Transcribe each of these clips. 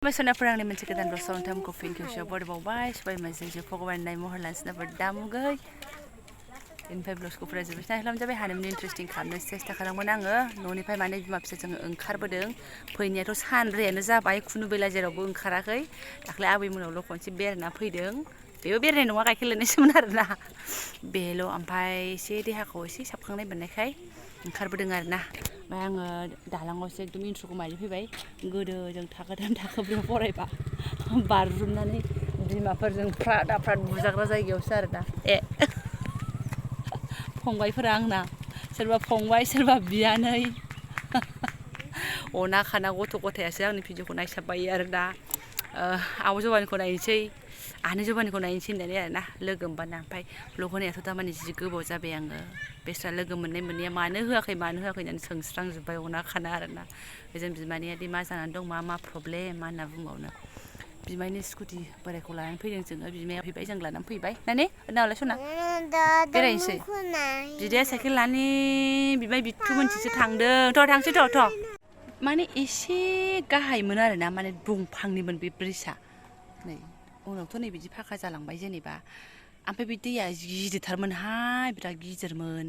Masana perang ni mencegah rasa untuk kofin khusyuk berbagai supaya masih je pokoknya naik mohon langsung berdamu gay. Info blog ko pernah jadi nah, jabe hanam interesting kamne testa kadang menang noni pai mana bima bisa jeng engkar bedeng poinnya tu sanre anu zabai kunu bela jerobo engkarakai daklai abi munolo konsi berna poideng beyo berna nonga kai kelene sebenarnya belo ampai si dehaku si sapkangnai benaikai engkar bedeng arna आङो दालाङावसो एकदम इन्ट्र'खौ मारि फैबाय गोदो जों थाखोथाम थाखोब्रैयाव फरायबा बारजुमनानै बिमाफोरजों फ्राद फ्राद बुजाग्रा जायगायावसो आरोना फंबायफोरा आंना सोरबा फंबाय सोरबा बियानै अना खाना गथ' गथायासो आंनि भिडिअखौ नायसाबबायो आरोना आब' जबानिखौ नायनोसै आनै जबानिखौ नायनोसै होननानै आरोना लोगो मोनबाना ओमफ्राय ब्लग होनायाथ' दामानि जि गोबाव जाबाय आङो बेस्रा लोगो मोननाय मोनैया मानो होआखै होननानै सोंस्रांजोब्बाय अना खाना आरोना जों बिमानैया दि मा जानानै दं मा प्रब्लेम मा होनना बुंबावनो बिमायनि स्कुटि बोरायखौ लानानै फैदों जोङो बिमाया फैबाय जों लानानै फैबाय नानि नालाय सना बेरायनोसै बिदाया साइकेल लानि बिमाय बिथु मोनसेसो थांदों थ' थांसै थ' माने एसे गाहायमोन आरोना माने दंफांनिमोन बे ब्रिजआ नै उनावथ' नै बिदि फाखा जालांबाय जेनेबा ओमफ्राय बे दैया गिदिरथारमोनहाय बिराद गिदिरमोन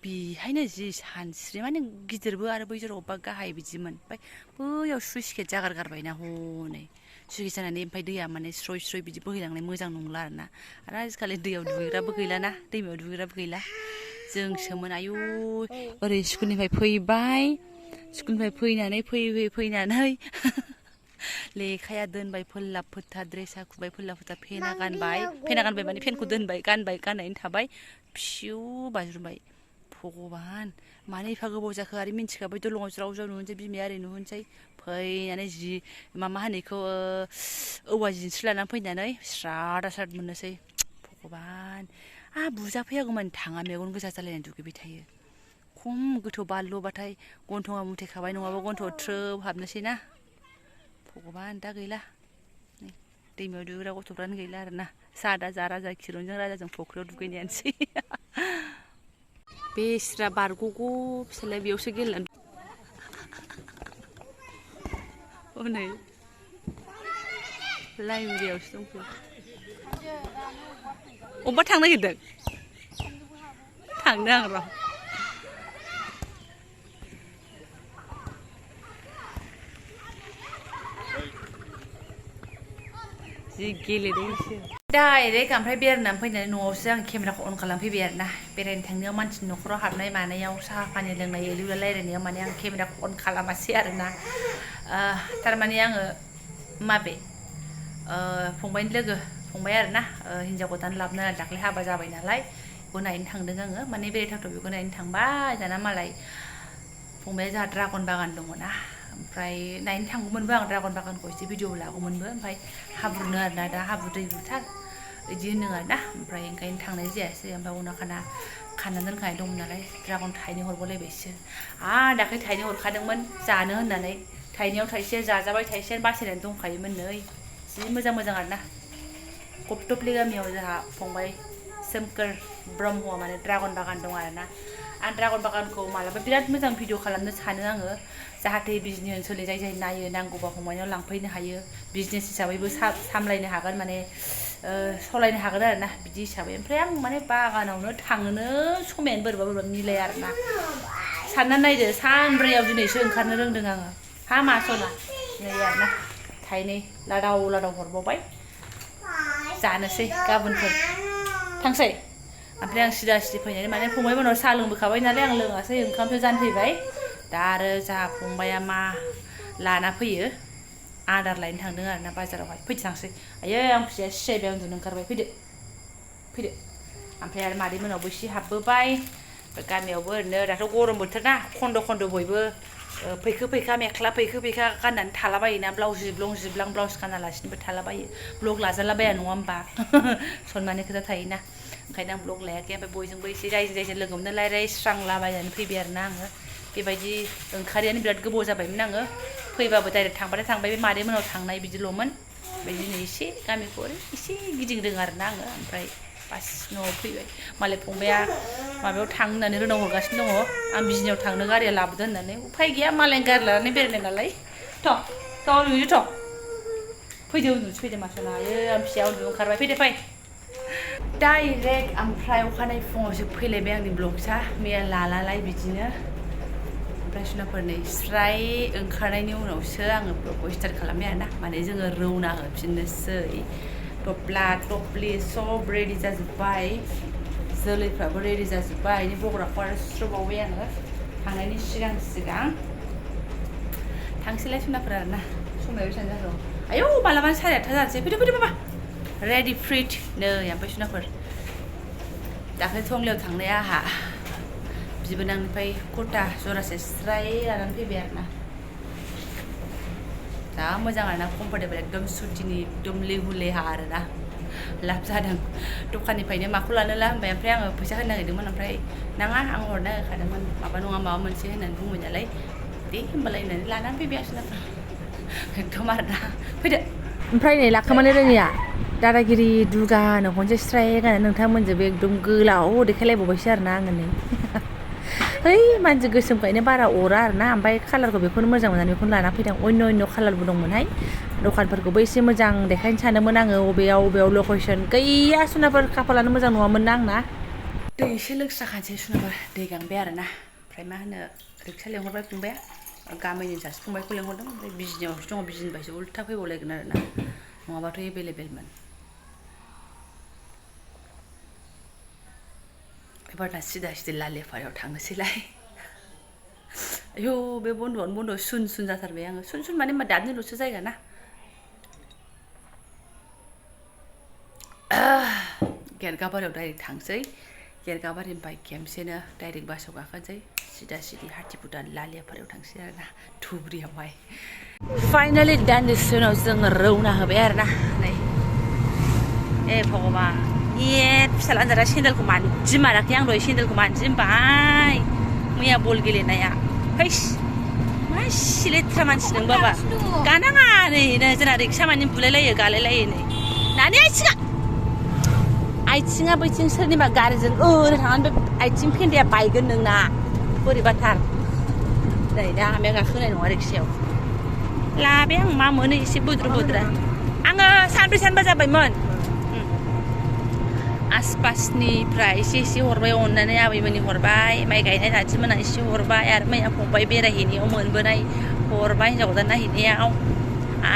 बेहायनो जि सानस्रि माने गिदिरबो आरो बै जेराव अबेबा गाहाय बिदिमोन ओमफ्राय बैयाव सुइस गेट जागारगारबायना हनै सुइस गेट जानानै ओमफ्राय दैया माने स्रय स्रय बिदि बोहैलांनाय मोजां नंला आरोना आरो आजिखालि दैयाव दुगैग्राबो गैलाना दैमायाव दुगैग्राबो गैला जोंसोमोन आयु ओरै स्कुलनिफ्राय फैबाय स्कुलनिफ्राय फैनानै लेखाया दोनबाय फोल्लाब फोथा ड्रेसा खुबाय फोल्लाब फोथा फेना गानबाय माने फेनखौ दोनबाय गाननानै थाबाय फिउ बाज्रुमबाय भगबान मानो एफा गोबाव जाखो आरो मिन्थिखाबाय दलङाव ज्राव ज्राव नुहैनोसै बिमाया ओरै नुहैनोसै फैनानै जि मा होनो बेखौ औवा जिनस्रि लानानै फैनानै स्राद मोननोसै भगबान बुजाफैयागौमानि थाङा मेगन गोजा जालायनानै दुगैबाय थायो खम गोथौ बारल'बाथाय गन्थङा मुथेखाबाय नङाबा गन्थङाव थ्रोब हाबनोसै ना भगबान दा गैला दैमायाव दुगैग्रा गथ'फ्रानो गैला आरोना सादा जारा जा खिरनजों राजाजों फख्रियाव दुगैनायानोसै बेस्रा बारग'ग' फिसालाया बेयावसो गेलेनानै हनै लाइब्रेरियावसो दंफैयो अबेबा थांनो नागिरदों थांनो आं र' जि गेलेदों इसो डाइरेक्ट ओमफ्राय बेरायनानै फैनानै न'आवसो आं केमेराखौ अन खालामफैबाय आरोना बेरायनो थांनायाव मानसिनि न'खराव हाबनाय मानायाव साहा पानि लोंनाय एलिउला रायलायनायाव माने आं केमेराखौ अन खालामासै आरोना थारमाने आङो माबे फंबायनि लोगो फंबाय आरोना हिन्जाव गोदान लाबोनो दाख्लै हाबा जाबाय नालाय बेखौ नायनो थांदों आङो माने बेरायथावथाव बेखौ नायनो थांबाय दाना मालाय फंबाया जोंहा ड्रागन बागान दङना ओमफ्राय नायनो थांगौमोनबो आं ड्रागन बागानखौ एसे भिडिअ लागौमोनबो ओमफ्राय हाब्रुनो आरोना दा हाब्रु दैब्रुथार बिदि होनदों आरोना ओमफ्राय ओंखायनो थांनाय जायासै ओमफ्राय उनाव खाना दोनखानाय दंमोन नालाय ड्रागन थाइनै हरबावलायबायसो दाख्लै थाइनै हरखादोंमोन जानो होननानै थाइनैयाव थाइसे जाजाबाय थाइसेयानो बासायनानै दंखायोमोन नै जि मोजां आरोना गबदबलि गामियाव जोंहा फंबाय सोमखोर ब्रह्मआ माने ड्रागन बागान दं आरोना आं ड्रागन बागानखौ मालाबा बिराद मोजां भिडिअ खालामनो सानो आङो जाहाथे बिजनि ओनसोलनि जाय नायो नांगौबा फंबायनाव लांफैनो हायो बिजनेस हिसाबैबो सामलायनो हागोन माने सालायनो हागोन आरोना बिदि हिसाबै ओमफ्राय आं माने बागानावनो थांनो समायानो बोरैबा मिलाया आरोना साननानै नायदो सानब्रैयाव दिनैसो ओंखारनो रोंदों आङो मा सना नै आरोना थाइनै लादाव हरबावबाय जानोसै गाबोनफोर थांसै ओमफ्राय आं सिदा फैनानै माने फंबायमोनाव साहा लोंबोखाबाय नालाय आं लोङासै ओंखामसो जानो फैबाय दा आरो जोंहा फंबाया मा लाना फैयो आदार लायनो थांदों आरोना बाजारावहाय फैदो थांसै आयै आं फिसाया सिजायबाय उन्दुनो ओंखारबाय फैदो ओमफ्राय आरो मादै मोनावबो एसे हाबबोबाय गामियावबो ओरैनो दाथ' गरम बोथोर ना खन्द' बयबो फैखा मेख्ला गाननानै थालाबायोना ब्लाउस जिबलां ब्लाउस गानालासिनोबो थालाबायो ब्लग लाजालाबाया नङा होमबा सनमाननि खोथा थायोना ओंखायनो आं ब्लग लायाखै ओमफ्राय बयजोंबो एसे रायजो लोगो मोननो रायस्रांलाबायनानै फैबाय आरोना आङो बेबायदि ओंखारियानो बिराद गोबाव जाबायमोन आङो फैबाबो डाइरेक्ट थांबाथाय थांबाय बे मादै मोनाव थांनाय बिदिल'मोन ओमफ्राय दिनै एसे गामिखौ एसे गिदिंदों आरोना आङो ओमफ्राय बास न'आव फैबाय मालाय फंबाया माबायाव थांनो होननानै रोनाव हरगासिनो दङ आं बिजनियाव थांनो गारिया लाबोदो होननानै उफाय गैया मालायनि गारि लानानै बेरायनाय नालाय थ' नुयो थ' फैदो उन्दुसो फैदो मासना आयो आं फिसाया उन्दुनो ओंखारबाय फैदो फै डाइरेक्ट ओमफ्राय अखानायै फुङावसो फैलायबाय आंनि ब्लगसा मैया लालालाय बिदिनो ओमफ्राय सुनाफोर नै स्राय ओंखारनायनि उनावसो आङो ब्लगखौ स्टार्ट खालामबाय आरोना माने जोङो रौना होफिननोसै टपला टपलि सब रेडि जाजोब्बाय जोलैफ्राबो रेडि जाजोब्बाय इनि बग्राखौ आरो सुस्र'बावबाय आङो थांनायनि सिगां थांसैलाय सुनाफोर आरोना समाया बेसेबां जाखो आयौ मालाबानो 8:30 जानोसै फैदो बाबा रेडि फ्रिट नै ओमफ्राय सुनाफोर दाख्लै टंलायाव थांनाया आंहा बिबोनांनिफ्राय कुर्ता जरासे स्राय लानानै फैबाय आरोना जा मोजां आरोना कम्फर्टेबल एकदम सुतिनि एकदम लेहु लेहा आरोना लाब जादों दखाननिफ्रायनो माखौ लानो ला होनबाय ओमफ्राय आङो फैसा होनो नागिरदोंमोन ओमफ्राय नाङा आं हरनो होखादोंमोन माबा नङा माबा मोनसे होननानै बुंबाय नालाय दे होनबालाय होननानै लानानै फैबाय आरोना एकदम आरोना फैदो ओमफ्राय नै लाखोमानो रोङिया दादागिरि दुगानो खनसे स्राय गानो नोंथांमोनजोंबो एकदम गोलाव देखायलायबावबायसो आरोना आङो नै है मानसि गोसोमखायनो बारा अरा आरोना ओमफ्राय कालारखौ बेखौनो मोजां मोननानै बेखौनो लाना फैदों अन्य कालारबो दंमोनहाय दखानफोरखौबो एसे मोजां देखायनो सानोमोन आङो अबेयाव लकेसन गैया सुनाफोर खाफालानो मोजां नङामोन ना आंना दै एसे लोंस्राखानोसै सुनाफोर दै गांबाय आरोना ओमफ्राय मा होनो रिक्सा लेंहरबाय फंबाया गामिनि सासे फंबायखौ लेंहरदों ओमफ्राय बिजनियावसो दङ बिजनिनिफ्रायसो उल्था फैबावलायगोन आरोना नङाबाथ' एभेलेबेलमोन एबारना सिदा लालिफारायाव थांनोसैलाय आयौ बे बन्द' सुन जाथारबाय आङो सुन माने मा दानिल'सो जायगा ना गेरगाबारियाव डाइरेक्ट थांसै गेरगाबारिनिफ्राय खेमसेनो डाइरेक्ट बासाव गाखोनोसै सिदा हाथिबुटा लालिफारायाव थांसै आरोना धुब्रियावहाय फाइनालि दान्दिसे उनाव जोङो रौना होबाय आरोना नै ए भगबान फिसाला आन्जादा सेन्देलखौ मानजि माराखै आं दहाय सेन्देलखौ मानजिबाय मैया बल गेलेनाया हैस मासि लेथ्रा मानसि नों बाबा गानाङा नै जोंना रिक्सा मानि बुलायलायो गालायलायो नै नानि आइथिङा बैथिं सोरनिबा गारिजों ओरै थांनानै बे आइथिं फेन्दाया बायगोन नोंना बोरैबाथार नै दा आमाया गाखोनाय नङा रिक्सायाव लाबाय आं मा मोनो एसे बुद्रा आङो सानब्रै जाबायमोन आसपासनिफ्राय एसे हरबाय अननानै आबैमोननि हरबाय माइ गायनाय दादिमोना एसे हरबाय आरो मैया फंबाय बेरायहैनायाव मोनबोनाय हरबाय हिन्जाव गोदान नायहैनायाव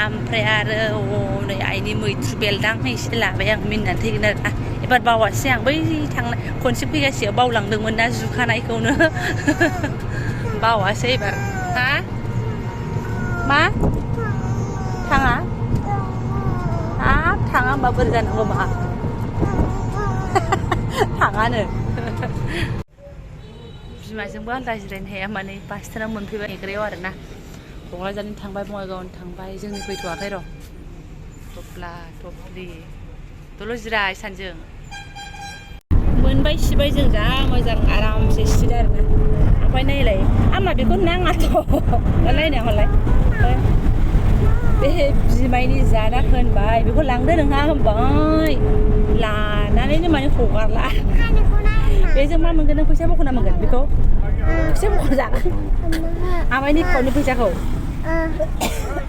ओमफ्राय आरो नै आइनि मैथ्रु बेल्दां एसे लाबाय आं मिनिनानै थैगोन आरोना एबार बावासै आं बै थांनाय खनसे फैगासेयाव बावलांदोंमोन ना जुखानायखौनो बावासै एबार हा मा थाङा होनबा बोरै जानांगौ मा थाङानो बिमाजोंबो आलदा जिरायनो हाया माने बासस्टेन्डआव मोनफैबाय नेग्रायाव आरोना क'क्राझारनि थांबाय बङाइगावनि थांबाय जोंनि फैथ'वाखै र' टपला टपलि दल' जिराय सानजों मोनबाय सिबाय जों जा मोजां आरामसे सिदो आरोना ओमफ्राय नायलाय आंना बेखौ नाङाथ' नायनाया हरलाय बे बिमायनि जाना होनबाय बेखौ लांदो नोंहा होनबाय लानानैनो माने हगारला बेजों मा मोनगोन नों फैसा बख'ना मोनगोन बेखौ फैसा बख' जा आमायनि एकाउन्टनि फैसाखौ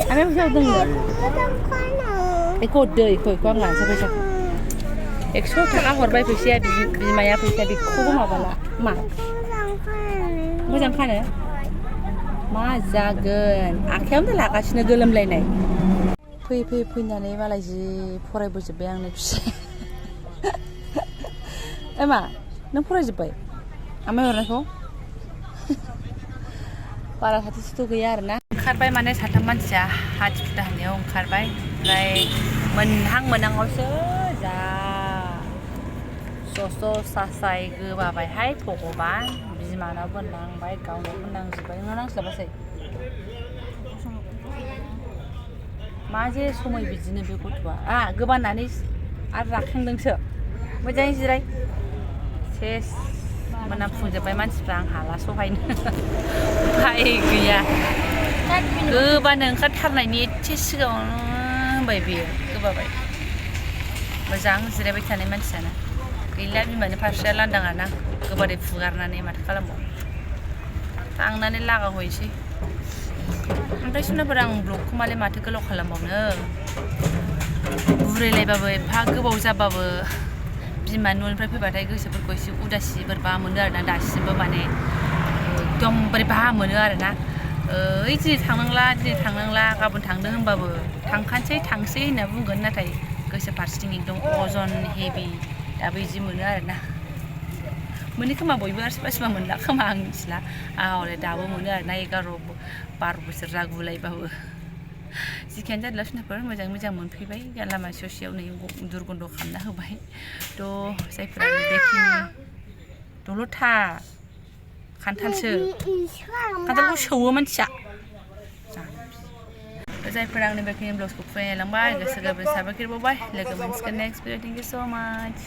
आमाय फैसा हरदों बेखौ हरदो बेखौ आं लानोसै फैसाखौ 100 थाखा हरबाय फैसाया बिमाया फैसा बेखौबो माबाला मा मोजां खानो मा जागोन आखायावनो लागासिनो गोलोमलायनाय फैनानै मालाय जि फरायबोजोब्बाय आंनो फिसाया मा नों फरायजोब्बाय आमाय हरनायखौ बारा साथि गैया आरोना ओंखारबाय माने साथाम मानसिया हाथिबुटा होननायाव ओंखारबाय ओमफ्राय मोनहांआवसो जा सासाय गोबाबायहाय भगबान बिमानावबो नांबाय गावनावबो नांजोब्बाय नोंनाव नांस्लाबासै मा जे समय बिदिनो बे गथ'आ गोबानानै आरो राखांदोंसो मोजाङै जिराय सेस मोनामफुंजोब्बाय मानसिफ्रा आं हाला सहायनो उफाय गैया गोबानो ओंखारथारनायनि एसे सिगाङावनो होनबाय बेयो गोबाबाय मोजां जिरायबाय थानाय मानसियानो गैला बिमानि फारसेया लांदाङाना गोबारै फुगारनानै माथो खालामबावो थांनानै लागाहैसै ओमफ्राय सुनाफोर आं ब्लगखौ माथो गोलाव खालामबावनो बुरैलायबाबो एफा गोबाव जाबाबो बिमा न'निफ्राय फैबाथाय गोसोफोरखौ एसे उदासि बोरैबा मोनो आरोना दासिमबो माने एकदम बोरैबा मोनो आरोना ओइ दिनै थांनांला गाबोन थांनो होनबाबो थांसै होनना बुंगोन नाथाय गोसो फारसेथिं एकदम अजन हेभि दाबो बिदि मोनो आरोना मोनो खोमा बयबो सोरबा सोरबा मोनला खोमा आं मिथिला आं हले दाबो मोनो आरोना 11-12 बोसोर जागुलायबाबो जिखियानो जादोला सुनाफोर मोजां मोनफैबाय लामा ससेयाव नै दुरगन्ध खालामना होबाय थ' जायफोरा बेखिनि दल'था खान्थालखौ सौवो मानसिया जायफोरा आंनि बेखिनि ब्लगखौ फरायलांबाय गोसो गोरबोनि साबायखर बावबाय लोगो मोनसिगोन नेक्स्ट भिडिअ थेंक इउ स' माच